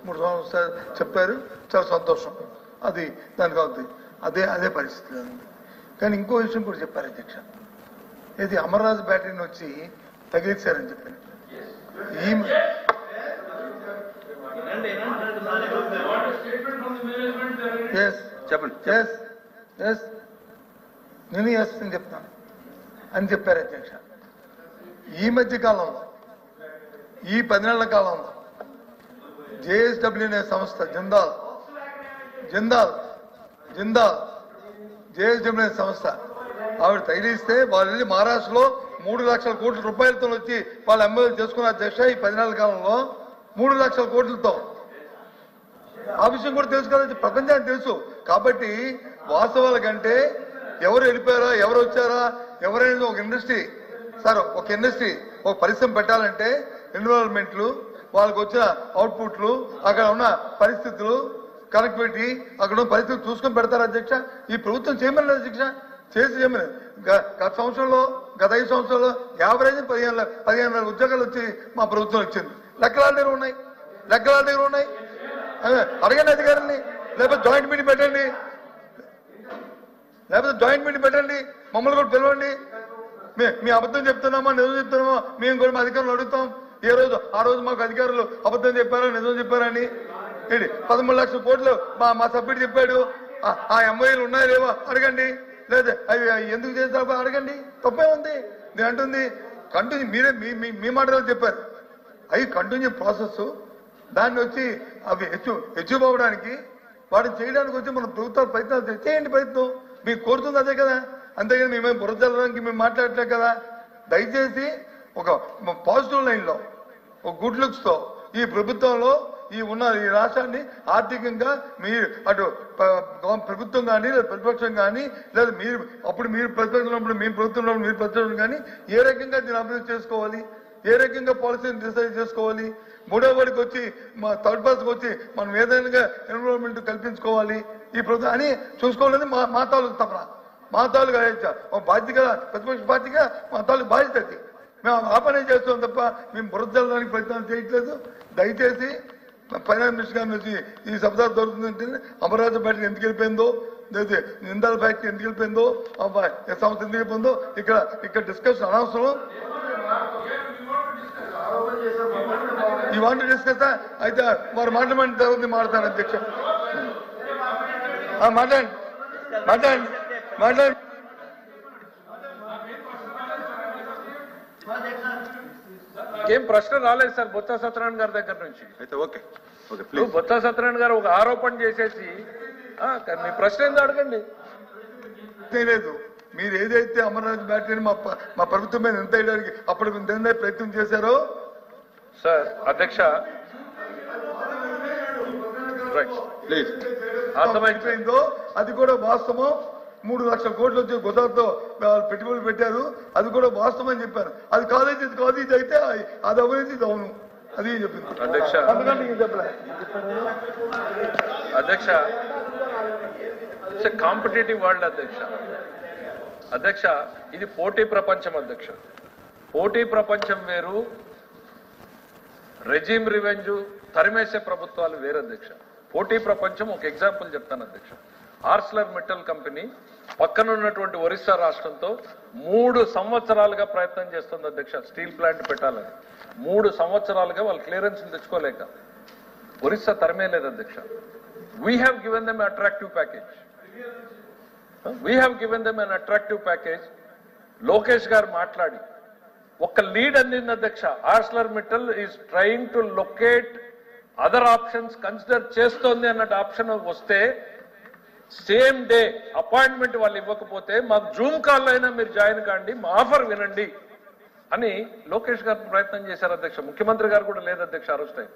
3 సంవత్సరాలు చెప్పారు, చాలా సంతోషం. అది దానికి అవుతుంది, అదే పరిస్థితి. కానీ ఇంకో విషయం కూడా చెప్పారు అధ్యక్ష, ఇది అమర్రాజు బ్యాటరీని వచ్చి తగిలించారని చెప్పారు. నేను అని చెప్తాను అని చెప్పారు అధ్యక్ష. ఈ మధ్య కాలంలో, ఈ 10 నెలల కాలంలో జేఎస్డబ్ల్యూ అనే సంస్థ జిందాల్ జేఎస్డబ్ల్యూ అనే సంస్థ ఆవిడ తగిలిస్తే వాళ్ళు వెళ్ళి మహారాష్ట్రలో 3 లక్షల కోట్ల రూపాయలతో వచ్చి వాళ్ళు ఎమ్మెల్యేలు చేసుకున్న అధ్యక్ష. ఈ 10 నెలల కాలంలో 3 లక్షల కోట్లతో. ఆ విషయం కూడా తెలుసు కదా, ప్రపంచానికి తెలుసు. కాబట్టి వాస్తవాల కంటే ఎవరు వెళ్ళిపోయారా, ఎవరు వచ్చారా, ఎవరైనా ఒక ఇండస్ట్రీ ఒక పరిశ్రమ పెట్టాలంటే ఎన్విరాన్మెంట్లు, వాళ్ళకి వచ్చిన అవుట్పుట్లు, అక్కడ ఉన్న పరిస్థితులు, కనెక్టివిటీ, అక్కడ ఉన్న పరిస్థితులు చూసుకొని పెడతారు అధ్యక్ష. ఈ ప్రభుత్వం చేయమని అధ్యక్ష, చేసి చేయమని. గత 5 సంవత్సరాల్లో యావరేజ్ 15,000 ఉద్యోగాలు వచ్చి మా ప్రభుత్వం వచ్చింది. లెక్కల దగ్గర ఉన్నాయి. అడగండి అధికారుల్ని, లేకపోతే జాయింట్ మీటింగ్ పెట్టండి, మమ్మల్ని కూడా పిలవండి. మీ అబద్ధం చెప్తున్నామా నిజం చెప్తున్నామా మేము కూడా మా అధికారులు అడుగుతాం. ఆ రోజు మాకు అధికారులు అబద్ధం చెప్పారా నిజం చెప్పారని. 13 లక్షల కోట్లు మా సభ్యుడు చెప్పాడు. ఆ ఎంఓఏలు ఉన్నాయా లేవా అడగండి, లేదా అవి ఎందుకు చేస్తారో అడగండి. తప్పే ఉంది. నేను అంటుంది కంటిన్యూ, మీరే మీ మాటలో చెప్పారు. అవి కంటిన్యూ ప్రాసెస్. దాన్ని వచ్చి అవి అచీవ్ అవ్వడానికి వాటిని చేయడానికి వచ్చి మన ప్రభుత్వాలు ప్రయత్నాలు చేయండి. ప్రయత్నం మీకు కోరుతుంది అదే కదా. అంతేగాని మేమేం బురదల్లడానికి మేము మాట్లాడట్లేదు కదా. దయచేసి ఒక పాజిటివ్ లైన్లో, ఒక గుడ్ లుక్స్తో ఈ ప్రభుత్వంలో ఈ రాష్ట్రాన్ని ఆర్థికంగా మీరు అటు ప్రభుత్వం కానీ లేదా ప్రతిపక్షం కానీ లేదా మీరు ప్రతిపక్షంలో మీరు ప్రభుత్వంలో మీరు ప్రతిపక్షం కానీ ఏ రకంగా దీన్ని అభివృద్ధి చేసుకోవాలి, ఏ రకంగా పాలసీని డిసైడ్ చేసుకోవాలి, మూడో వాడికి వచ్చి థర్డ్ పర్సన్కి వచ్చి మనం ఏదైనా ఎన్విరాన్మెంట్ కల్పించుకోవాలి ఈ ప్రభుత్వం అని చూసుకోవాలని మా తాలూకు తపన, మా తాలూకు ఒక బాధ్యత, ప్రతిపక్ష బాధ్యత, మా తాలూకు బాధ్యత. అది మేము ఆ పనే చేస్తాం తప్ప మేము బురదల్లడానికి ప్రయత్నం చేయట్లేదు. దయచేసి ఫైనాన్స్ మినిస్టర్ గారిని వచ్చి ఈ శబ్దాలు దొరుకుతుందంటే అమరావతి బ్యాటరీ ఎందుకు వెళ్ళిపోయిందో, లేదా నిందాల ఫ్యాక్టరీ ఎందుకు వెళ్ళిపోయిందో, సంస్థ ఎందుకు వెళ్ళిపోయిందో ఇక్కడ డిస్కషన్ అనవసరం. ఈ వాంట్ డిస్కస్ అయితే వారు మాట్లాడిన తర్వాత మాట్లాడతారు అధ్యక్ష. మాట్లాడండి. ఏం ప్రశ్న రాలేదు సార్ బొత్స సత్యనారాయణ గారి దగ్గర నుంచి. అయితే ఓకే బొత్స సత్యనారాయణ గారు ఒక ఆరోపణ చేసేసి మీ ప్రశ్న ఏందో అడగండి. లేదు, మీరు ఏదైతే అమర్నాథ్ బ్యాటరీని మా ప్రభుత్వం మీద ఎంత వేయడానికి అప్పుడు ఎంత ప్రయత్నం చేశారో సార్ అధ్యక్ష ప్లీజ్ అర్థమైపోయిందో అది కూడా వాస్తవం. 3 లక్షల కోట్లు వచ్చి గుజరాత్లో పెట్టుబడులు పెట్టారు, అది కూడా వాస్తవం అని చెప్పారు. అది కాలేజ్ ఇది కాదు, ఇది అయితే అది అవినీతి, ఇది అవును, అది చెప్పింది అధ్యక్ష. అధ్యక్ష కాంపిటేటివ్ వరల్డ్ అధ్యక్ష, ఇది పోటీ ప్రపంచం అధ్యక్ష. పోటీ ప్రపంచం వేరు, రెజీమ్ రివెంజ్ తరిమేసే ప్రభుత్వాలు వేరు అధ్యక్ష. పోటీ ప్రపంచం ఒక ఎగ్జాంపుల్ చెప్తాను అధ్యక్ష. ఆర్సలర్ మిట్టల్ కంపెనీ పక్కన ఉన్నటువంటి ఒరిస్సా రాష్ట్రంతో 3 సంవత్సరాలుగా ప్రయత్నం చేస్తుంది అధ్యక్ష స్టీల్ ప్లాంట్ పెట్టాలని. 3 సంవత్సరాలుగా వాళ్ళు క్లియరెన్స్ తెచ్చుకోలేక ఒరిస్సా తరమేలేదు అధ్యక్ష. We have given them attractive package. Lokesh గారు మాట్లాడి ఒక లీడ్ అందింది అధ్యక్ష. Arcelor Mittal is trying to locate other options consider చేస్తోంది అన్నట్టు ఆప్షన్ వస్తే సేమ్ డే అపాయింట్మెంట్ వాళ్ళు ఇవ్వకపోతే మాకు జూమ్ కాల్లో అయినా మీరు జాయిన్ కాండి, మా ఆఫర్ వినండి అని లోకేష్ గారు ప్రయత్నం చేశారు అధ్యక్ష. ముఖ్యమంత్రి గారు కూడా లేదు అధ్యక్ష ఆ రోజు టైం.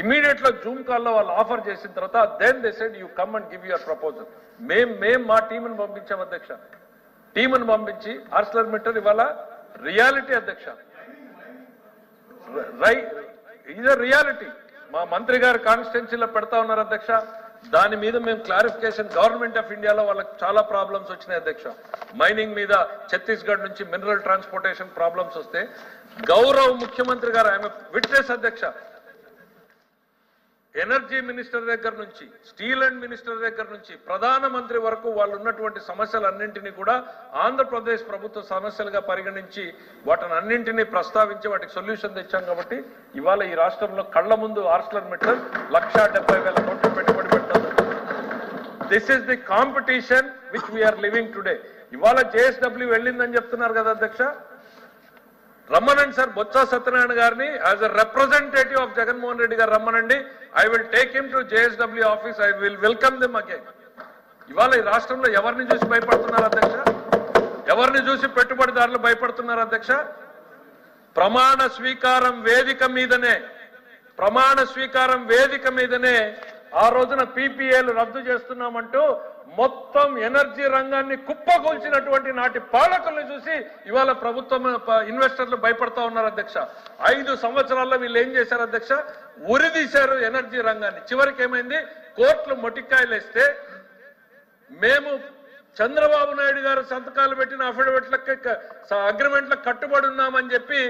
ఇమీడియట్ గా జూమ్ కాల్లో వాళ్ళు ఆఫర్ చేసిన తర్వాత then they said you come and give your proposal. మేము మా టీంని పంపించాం అధ్యక్ష. టీంని పంపించి ఆర్సలర్ మిట్టల్ ఇవాళ రియాలిటీ అధ్యక్ష, ఇదే రియాలిటీ. మా మంత్రి గారు కాన్స్టిట్యున్సీలో పెడతా ఉన్నారు అధ్యక్ష. దాని మీద మేము క్లారిఫికేషన్, గవర్నమెంట్ ఆఫ్ ఇండియాలో వాళ్ళకి చాలా ప్రాబ్లమ్స్ వచ్చినాయి అధ్యక్ష. మైనింగ్ మీద ఛత్తీస్గఢ్ నుంచి మినరల్ ట్రాన్స్పోర్టేషన్ ప్రాబ్లమ్స్ వస్తే గౌరవ ముఖ్యమంత్రి గారు ఆయన విట్నెస్ అధ్యక్ష. ఎనర్జీ మినిస్టర్ దగ్గర నుంచి, స్టీల్ అండ్ మినిస్టర్ దగ్గర నుంచి, ప్రధానమంత్రి వరకు వాళ్ళు ఉన్నటువంటి సమస్యలన్నింటినీ కూడా ఆంధ్రప్రదేశ్ ప్రభుత్వ సమస్యలుగా పరిగణించి వాటిని అన్నింటినీ ప్రస్తావించి వాటికి సొల్యూషన్ తెచ్చాం. కాబట్టి ఇవాళ ఈ రాష్ట్రంలో కళ్ల ముందు ఆర్స్లర్ మిట్టల్ 1,70,000 కోట్లు పెట్టుబడి పెట్టారు. This is the competition which we are living today. ఇవాళ జేఎస్డబ్ల్యూ వెళ్ళిందని చెప్తున్నారు కదా అధ్యక్ష. రమ్మనండి సార్ బొత్స సత్యనారాయణ గారిని as a representative of Jaganmohan Reddy garu రమ్మనండి. I will take him to JSW office. I will welcome them again. ఇవాళ ఈ రాష్ట్రంలో ఎవరిని చూసి భయపడుతున్నారు అధ్యక్ష? ఎవరిని చూసి పెట్టుబడిదారులు భయపడుతున్నారు అధ్యక్ష? ప్రమాణ స్వీకారం వేదిక మీదనే ఆ రోజున పీపీఏలు రద్దు చేస్తున్నామంటూ మొత్తం ఎనర్జీ రంగాన్ని కుప్పగొల్చినటువంటి నాటి పాలకుల్ని చూసి ఇవాళ ప్రభుత్వం ఇన్వెస్టర్లు భయపడతా ఉన్నారు అధ్యక్ష. 5 సంవత్సరాల్లో వీళ్ళు ఏం చేశారు అధ్యక్ష? ఉరిదీశారు ఎనర్జీ రంగాన్ని. చివరికి ఏమైంది? కోర్టులు మొటిక్కాయలు వేస్తే మేము చంద్రబాబు నాయుడు గారు సంతకాలు పెట్టిన అఫిడవిట్లకు అగ్రిమెంట్లకు కట్టుబడి ఉన్నామని చెప్పి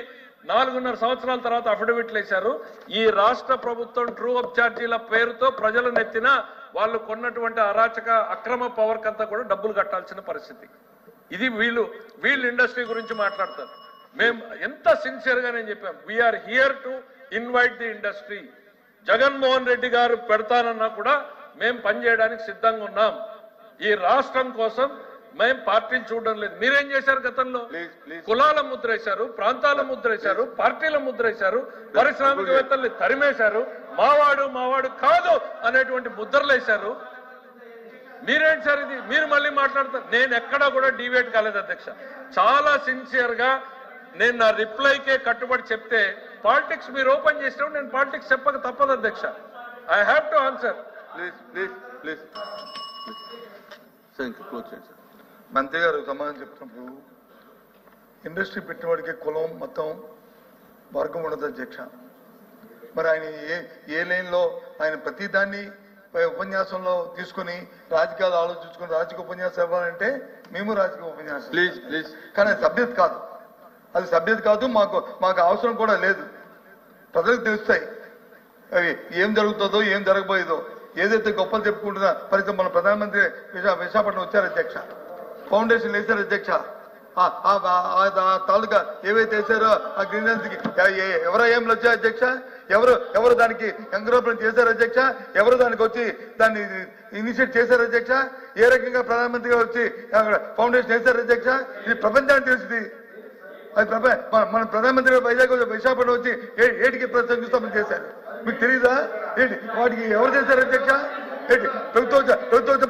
4.5 సంవత్సరాల తర్వాత అఫిడవిట్లు వేశారు. ఈ రాష్ట్ర ప్రభుత్వం ట్రూ అప్ ఛార్జీల పేరుతో ప్రజలు నెత్తిన వాళ్ళు కొన్నటువంటి అరాచక అక్రమ పవర్ కంతా కూడా డబ్బులు కట్టాల్సిన పరిస్థితి. ఇది వీళ్ళు ఇండస్ట్రీ గురించి మాట్లాడతారు. మేము ఎంత సిన్సియర్ గా నేను చెప్పాం, we are here to invite the industry. Jaganmohan Reddy గారు పెడతానన్నా కూడా మేము పనిచేయడానికి సిద్ధంగా ఉన్నాం. ఈ రాష్ట్రం కోసం మేము పార్టీలు చూడడం లేదు. మీరేం చేశారు గతంలో? కులాల ముద్ర వేశారు, ప్రాంతాల ముద్ర వేశారు, పార్టీల ముద్ర వేశారు, పారిశ్రామికవేత్తల్ని తరిమేశారు, మావాడు కాదు అనేటువంటి ముద్రలు వేశారు. మీరేంటి సార్ ఇది? మీరు మళ్ళీ మాట్లాడతారు. నేను ఎక్కడా కూడా డివేట్ కాలేదు అధ్యక్ష. చాలా సిన్సియర్ గా నేను నా రిప్లైకే కట్టుబడి చెప్తే పాలిటిక్స్ మీరు ఓపెన్ చేసినప్పుడు నేను పాలిటిక్స్ చెప్పక తప్పదు అధ్యక్ష. I have to answer. Please మంత్రి గారు సమాధానం చెప్తున్నప్పుడు ఇండస్ట్రీ పెట్టుబడికి కులం మొత్తం వర్గం ఉండదు అధ్యక్ష. మరి ఆయన ఏ లైన్లో ఆయన ప్రతి దాన్ని ఉపన్యాసంలో తీసుకుని రాజకీయాలు ఆలోచించుకుని రాజకీయ ఉపన్యాసం ఇవ్వాలంటే మేము రాజకీయ ఉపన్యాసం ప్లీజ్ కానీ అది సభ్యత కాదు. మాకు అవసరం కూడా లేదు. ప్రజలకు తెలుస్తాయి అవి ఏం జరుగుతుందో ఏం జరగబోయేదో. ఏదైతే గొప్పలు చెప్పుకుంటున్నా పరిస్థితి మన ప్రధానమంత్రి విశాఖపట్నం వచ్చారు అధ్యక్ష, ఫౌండేషన్ వేశారు అధ్యక్ష. తాలూకా ఏవైతే వేశారో ఆ గ్రీనెన్స్ కి ఎవరో ఏం వచ్చారు అధ్యక్ష? ఎవరు దానికి ఎంకరేజ్మెంట్ చేశారు అధ్యక్ష? ఎవరు దానికి వచ్చి దాన్ని ఇనిషియేట్ చేశారు అధ్యక్ష? ఏ రకంగా ప్రధానమంత్రి గారు వచ్చి ఫౌండేషన్ వేశారు అధ్యక్ష? ఇది ప్రపంచానికి తెలిసింది. అది మన ప్రధానమంత్రి గారు వైజాగ్ విశాఖపట్నం వచ్చి ఏటికి ప్రసంగిస్తామని చేశారు. మీకు తెలియదా ఏంటి? వాటికి ఎవరు చేశారు అధ్యక్ష? ఏంటి ప్రభుత్వం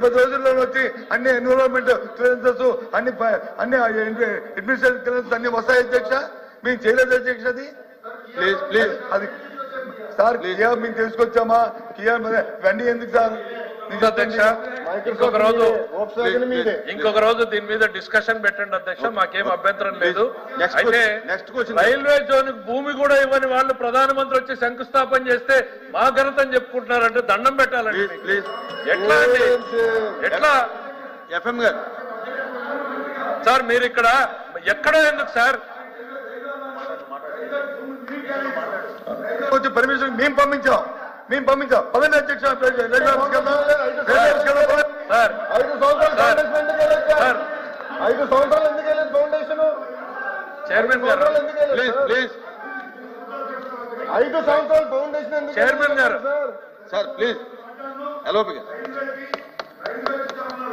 10 రోజుల్లో వచ్చి అన్ని ఎన్విరాన్మెంట్ క్లియరెన్సెస్ అన్ని అడ్మినిస్ట్రేటివ్ క్లియరెన్సెస్ అన్ని వస్తాయి అధ్యక్ష. మేము చేయలేదు అధ్యక్ష. అది ప్లీజ్ అది సార్ కియా మేము తీసుకొచ్చామా? కియా ఇవన్నీ ఎందుకు సార్? అధ్యక్ష ఇంకొక రోజు దీని మీద డిస్కషన్ పెట్టండి అధ్యక్ష. మాకేం అభ్యంతరం లేదు. అయితే రైల్వే జోన్ భూమి కూడా ఇవ్వని వాళ్ళు ప్రధానమంత్రి వచ్చి శంకుస్థాపన చేస్తే మా ఘనతని చెప్పుకుంటున్నారంటే దండం పెట్టాలండి. ఎట్లా అండి? ఎట్లా ఎఫ్ఎం గారు సార్ మీరు ఇక్కడ ఎక్కడో ఎందుకు సార్? పర్మిషన్ మేము పంపించాం పదండి అధ్యక్ష. సార్ 5 సంవత్సరాలు ఎందుకు వెళ్ళలేదు ఫౌండేషన్? చైర్మన్ గారు ప్లీజ్ 5 సంవత్సరాలు ఫౌండేషన్ ఎందుకు? చైర్మన్ గారు సార్ ప్లీజ్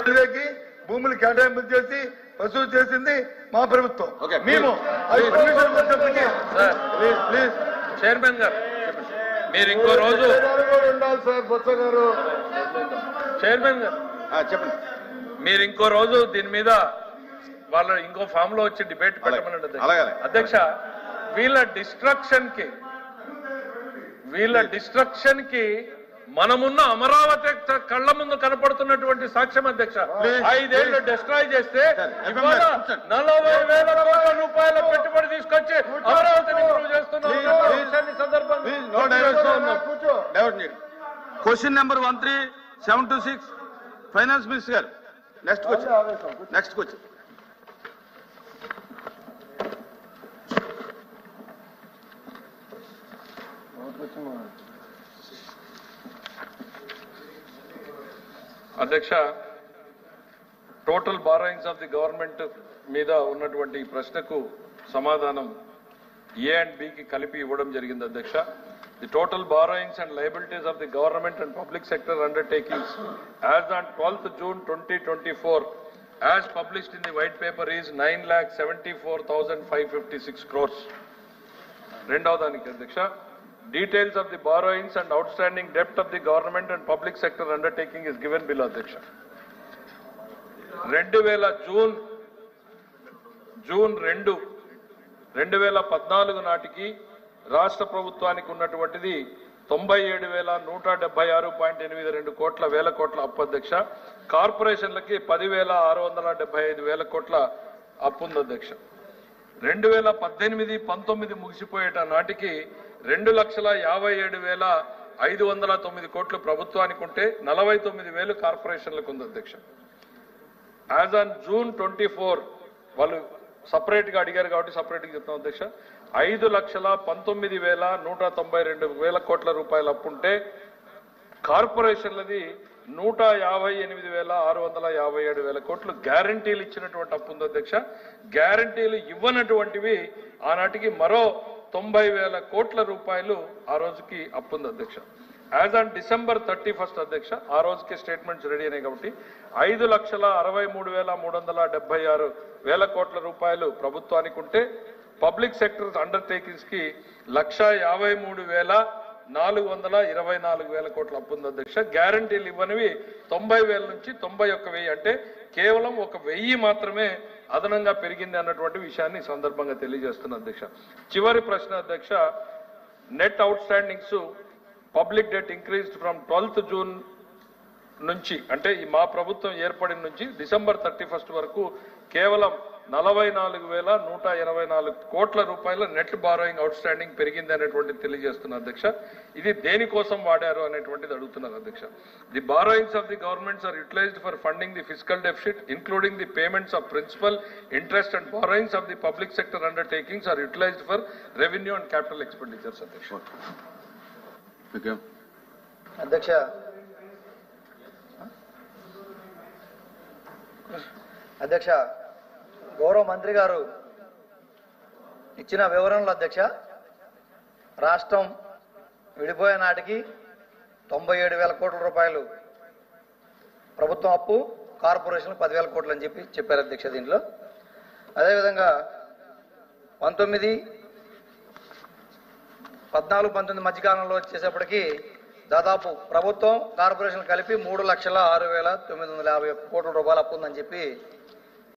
రైల్వేకి భూములు కేటాయింపు చేసి వసూలు చేసింది మా ప్రభుత్వం. మేము ప్లీజ్ చైర్మన్ గారు మీరు ఇంకో రోజు ఉండాలి సార్. బొత్స గారు చైర్మన్ గారు చెప్పండి. మీరు ఇంకో రోజు దీని మీద వాళ్ళు ఇంకో ఫామ్ లో వచ్చి డిబేట్ పెట్టమనండి అధ్యక్ష. వీళ్ళ డిస్ట్రక్షన్ కి మనమున్న అమరావతి కళ్ళ ముందు కనపడుతున్నటువంటి సాక్ష్యం అధ్యక్ష. 5 ఏళ్లు డిస్ట్రాయ్ చేస్తే 40,000 కోట్ల రూపాయల పెట్టుబడి తీసుకొచ్చి అమరావతిని ఇంప్రూవ్ చేస్తున్న సందర్భంగా క్వశ్చన్ నెంబర్ 13726 ఫైనాన్స్ మినిస్టర్ గారు. నెక్స్ట్ క్వశ్చన్ అధ్యక్ష, total borrowings of the government మీద ఉన్నటువంటి ఈ ప్రశ్నకు సమాధానం ఏ అండ్ బికి కలిపి ఇవ్వడం జరిగింది అధ్యక్ష. The total borrowings and liabilities of the government and public sector undertakings as on 12th June 2024 as published in the white paper is 9,74,556 crores. రెండవ దానికి అధ్యక్ష, details of the borrowings and outstanding debt of the government and public sector undertaking is given below అధ్యక్ష. 2014 నాటికి రాష్ట్ర ప్రభుత్వానికి ఉన్నటువంటిది 97,176.82 కోట్ల వేల కోట్ల అప్పు అధ్యక్ష. కార్పొరేషన్లకి 10,675,000 కోట్ల అప్పు ఉంది అధ్యక్ష. 2018-19 ముగిసిపోయేట నాటికి 2,57,509 కోట్లు ప్రభుత్వానికి ఉంటే 49,000 కార్పొరేషన్లకు ఉంది అధ్యక్ష. యాజ్ ఆన్ June 24 వాళ్ళు సపరేట్ గా అడిగారు కాబట్టి సపరేట్ గా చెప్తాం అధ్యక్ష. 5,19,192 కోట్ల రూపాయలు అప్పుంటే కార్పొరేషన్లది 158,657 కోట్లు గ్యారంటీలు ఇచ్చినటువంటి అప్పు ఉంది అధ్యక్ష. గ్యారంటీలు ఇవ్వనటువంటివి ఆనాటికి మరో 90,000 కోట్ల రూపాయలు ఆ రోజుకి అప్పు ఉంది అధ్యక్ష. యాజ్ ఆన్ December 31 అధ్యక్ష, ఆ రోజుకి స్టేట్మెంట్స్ రెడీ అయినాయి కాబట్టి 5,63,376,000 కోట్ల రూపాయలు ప్రభుత్వానికి ఉంటే పబ్లిక్ సెక్టర్ అండర్టేకింగ్స్ కి 1,53,424 కోట్ల అప్పు ఉంది అధ్యక్ష. గ్యారంటీలు ఇవ్వనివి 90,000 నుంచి 91,000 అంటే కేవలం 1,000 మాత్రమే అదనంగా పెరిగింది అన్నటువంటి విషయాన్ని ఈ సందర్భంగా తెలియజేస్తున్న అధ్యక్ష. చివరి ప్రశ్న అధ్యక్ష, net out standings public debt increased from 12th June నుంచి అంటే మా ప్రభుత్వం ఏర్పడిన నుంచి December 31 వరకు కేవలం 44,184 కోట్ల రూపాయల నెట్ బారోయింగ్ అవుట్ స్టాండింగ్ పెరిగింది అనేటువంటిది తెలియజేస్తున్నారు అధ్యక్ష. ఇది దేనికోసం వాడారు అనేటువంటిది అడుగుతున్నారు అధ్యక్ష. The borrowings of the governments are utilised for funding the physical deficit including the payments of principal interest and borrowings of the public sector undertakings are utilised for revenue and capital expenditures అధ్యక్ష. అధ్యక్ష, అధ్యక్ష గౌరవ మంత్రి గారు ఇచ్చిన వివరణలు అధ్యక్ష, రాష్ట్రం విడిపోయే నాటికి 97,000 కోట్ల రూపాయలు ప్రభుత్వం అప్పు, కార్పొరేషన్ 10,000 కోట్లు అని చెప్పారు అధ్యక్ష. దీంట్లో అదేవిధంగా 14-19 మధ్యకాలంలో వచ్చేసేపటికి దాదాపు ప్రభుత్వం కార్పొరేషన్ కలిపి 3,06,950 కోట్ల రూపాయలు అప్పు ఉందని చెప్పి